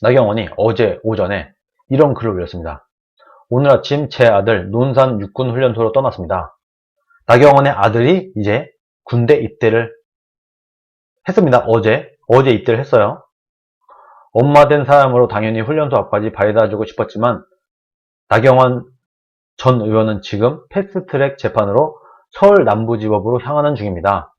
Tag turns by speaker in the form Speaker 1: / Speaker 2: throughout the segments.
Speaker 1: 나경원이 어제 오전에 이런 글을 올렸습니다. 오늘 아침 제 아들 논산 육군훈련소로 떠났습니다. 나경원의 아들이 이제 군대 입대를 했습니다. 어제 입대를 했어요. 엄마 된 사람으로 당연히 훈련소 앞까지 바래다주고 싶었지만 나경원 전 의원은 지금 패스트트랙 재판으로 서울 남부지법으로 향하는 중입니다.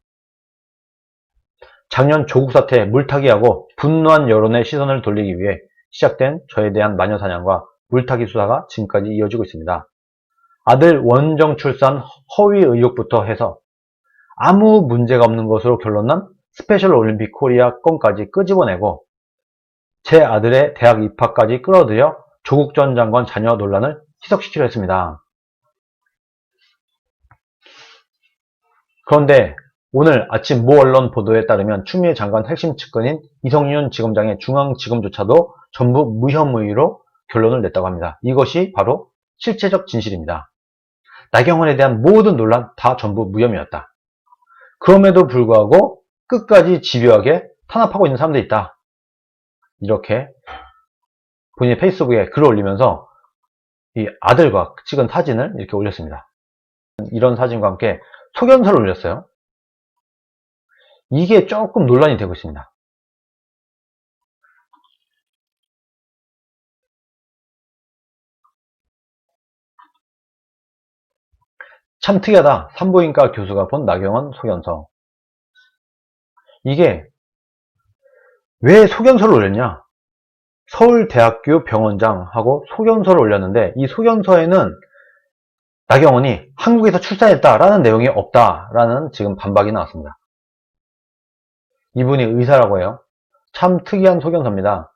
Speaker 1: 작년 조국 사태에 물타기하고 분노한 여론의 시선을 돌리기 위해 시작된 저에 대한 마녀 사냥과 물타기 수사가 지금까지 이어지고 있습니다. 아들 원정 출산 허위 의혹부터 해서 아무 문제가 없는 것으로 결론난 스페셜 올림픽 코리아 건까지 끄집어내고 제 아들의 대학 입학까지 끌어들여 조국 전 장관 자녀 논란을 희석시키려 했습니다. 그런데 오늘 아침 모 언론 보도에 따르면 추미애 장관 핵심 측근인 이성윤 지검장의 중앙지검조차도 전부 무혐의로 결론을 냈다고 합니다. 이것이 바로 실체적 진실입니다. 나경원에 대한 모든 논란 다 전부 무혐의였다. 그럼에도 불구하고 끝까지 집요하게 탄압하고 있는 사람들이 있다. 이렇게 본인의 페이스북에 글을 올리면서 이 아들과 찍은 사진을 이렇게 올렸습니다. 이런 사진과 함께 소견서를 올렸어요. 이게 조금 논란이 되고 있습니다. 참 특이하다. 산부인과 교수가 본 나경원 소견서. 이게 왜 소견서를 올렸냐? 서울대학교 병원장하고 소견서를 올렸는데 이 소견서에는 나경원이 한국에서 출산했다라는 내용이 없다라는 지금 반박이 나왔습니다. 이분이 의사라고 해요. 참 특이한 소견서입니다.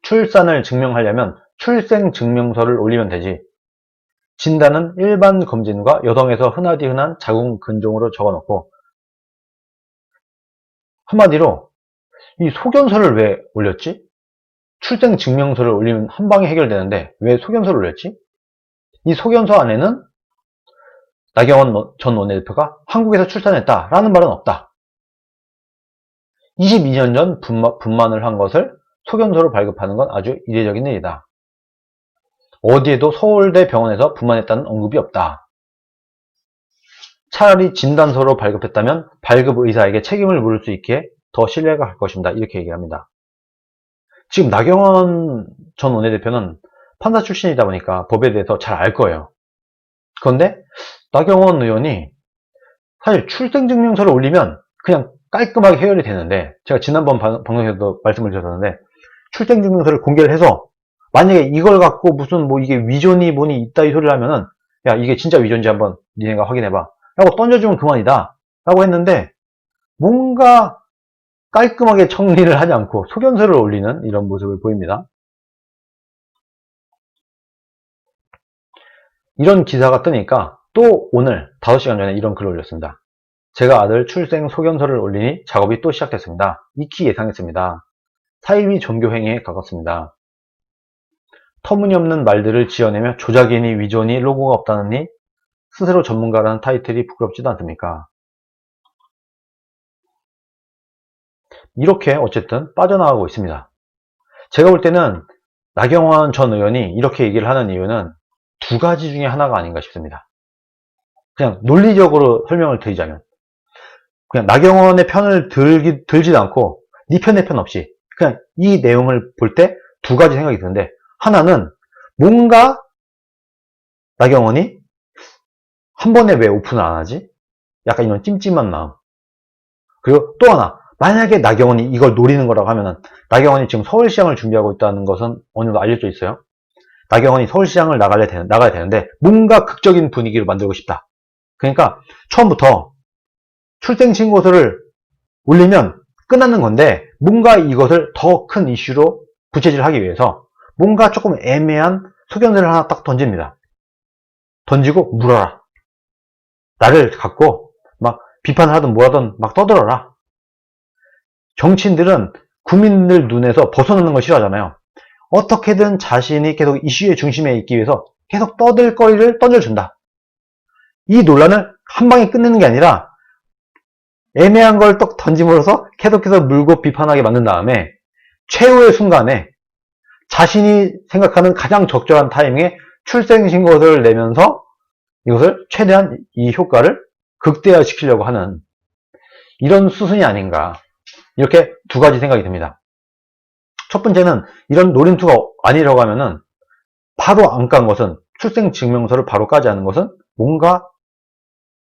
Speaker 1: 출산을 증명하려면 출생증명서를 올리면 되지. 진단은 일반 검진과 여성에서 흔하디 흔한 자궁 근종으로 적어놓고 한마디로 이 소견서를 왜 올렸지? 출생증명서를 올리면 한 방에 해결되는데 왜 소견서를 올렸지? 이 소견서 안에는 나경원 전 원내대표가 한국에서 출산했다라는 말은 없다. 22년 전 분만을 한 것을 소견서로 발급하는 건 아주 이례적인 일이다. 어디에도 서울대 병원에서 분만했다는 언급이 없다. 차라리 진단서로 발급했다면 발급 의사에게 책임을 물을 수 있게 더 신뢰가 갈 것입니다. 이렇게 얘기합니다. 지금 나경원 전 원내대표는 판사 출신이다 보니까 법에 대해서 잘 알 거예요. 그런데 나경원 의원이 사실 출생증명서를 올리면 그냥 깔끔하게 해결이 되는데 제가 지난번 방송에서도 말씀을 드렸는데 출생증명서를 공개를 해서 만약에 이걸 갖고 무슨 뭐 이게 위조니 뭐니 있다 이 소리를 하면은 야 이게 진짜 위조인지 한번 니네가 확인해봐 라고 던져주면 그만이다 라고 했는데 뭔가 깔끔하게 정리를 하지 않고 소견서를 올리는 이런 모습을 보입니다. 이런 기사가 뜨니까 또 오늘 5시간 전에 이런 글을 올렸습니다. 제가 아들 출생 소견서를 올리니 작업이 또 시작됐습니다. 익히 예상했습니다. 사이비 종교행위에 가깝습니다. 터무니없는 말들을 지어내며 조작이니 위조니 로고가 없다느니 스스로 전문가라는 타이틀이 부끄럽지도 않습니까? 이렇게 어쨌든 빠져나가고 있습니다. 제가 볼 때는 나경원 전 의원이 이렇게 얘기를 하는 이유는 두 가지 중에 하나가 아닌가 싶습니다. 그냥 논리적으로 설명을 드리자면 그냥 나경원의 편을 들지도 않고 네 편 내 편 없이 그냥 이 내용을 볼 때 두 가지 생각이 드는데 하나는 뭔가 나경원이 한 번에 왜 오픈을 안 하지? 약간 이런 찜찜한 마음. 그리고 또 하나 만약에 나경원이 이걸 노리는 거라고 하면은 나경원이 지금 서울시장을 준비하고 있다는 것은 어느 정도 알려져 있어요. 나경원이 서울시장을 나가야 되는데 뭔가 극적인 분위기를 만들고 싶다. 그러니까 처음부터 출생신고서를 올리면 끝나는 건데 뭔가 이것을 더 큰 이슈로 부채질하기 위해서 뭔가 조금 애매한 소견서를 하나 딱 던집니다. 던지고 물어라. 나를 갖고 막 비판을 하든 뭐하든 막 떠들어라. 정치인들은 국민들 눈에서 벗어나는 걸 싫어하잖아요. 어떻게든 자신이 계속 이슈의 중심에 있기 위해서 계속 떠들거리를 던져준다. 이 논란을 한 방에 끝내는 게 아니라 애매한 걸 떡 던짐으로써 계속해서 물고 비판하게 만든 다음에 최후의 순간에 자신이 생각하는 가장 적절한 타이밍에 출생신고서를 내면서 이것을 최대한 이 효과를 극대화시키려고 하는 이런 수순이 아닌가, 이렇게 두 가지 생각이 듭니다. 첫 번째는 이런 노림수가 아니라고 하면은 바로 안 깐 것은, 출생증명서를 바로 까지 않은 것은 뭔가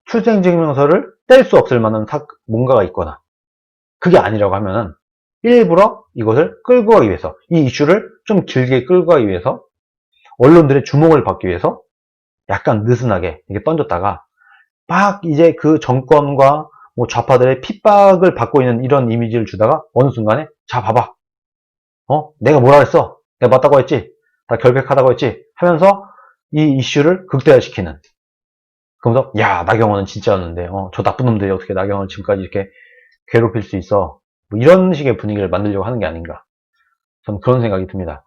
Speaker 1: 출생증명서를 뗄 수 없을 만한 뭔가가 있거나, 그게 아니라고 하면은 일부러 이것을 끌고 가기 위해서, 이 이슈를 좀 길게 끌고 가기 위해서, 언론들의 주목을 받기 위해서 약간 느슨하게 이렇게 던졌다가 막 이제 그 정권과 뭐 좌파들의 핍박을 받고 있는 이런 이미지를 주다가 어느 순간에, 자 봐봐, 내가 뭐라 했어, 내가 맞다고 했지, 나 결백하다고 했지 하면서 이 이슈를 극대화시키는, 그러면서 야 나경원은 진짜였는데 저 나쁜 놈들이 어떻게 나경원을 지금까지 이렇게 괴롭힐 수 있어, 뭐 이런 식의 분위기를 만들려고 하는 게 아닌가, 저는 그런 생각이 듭니다.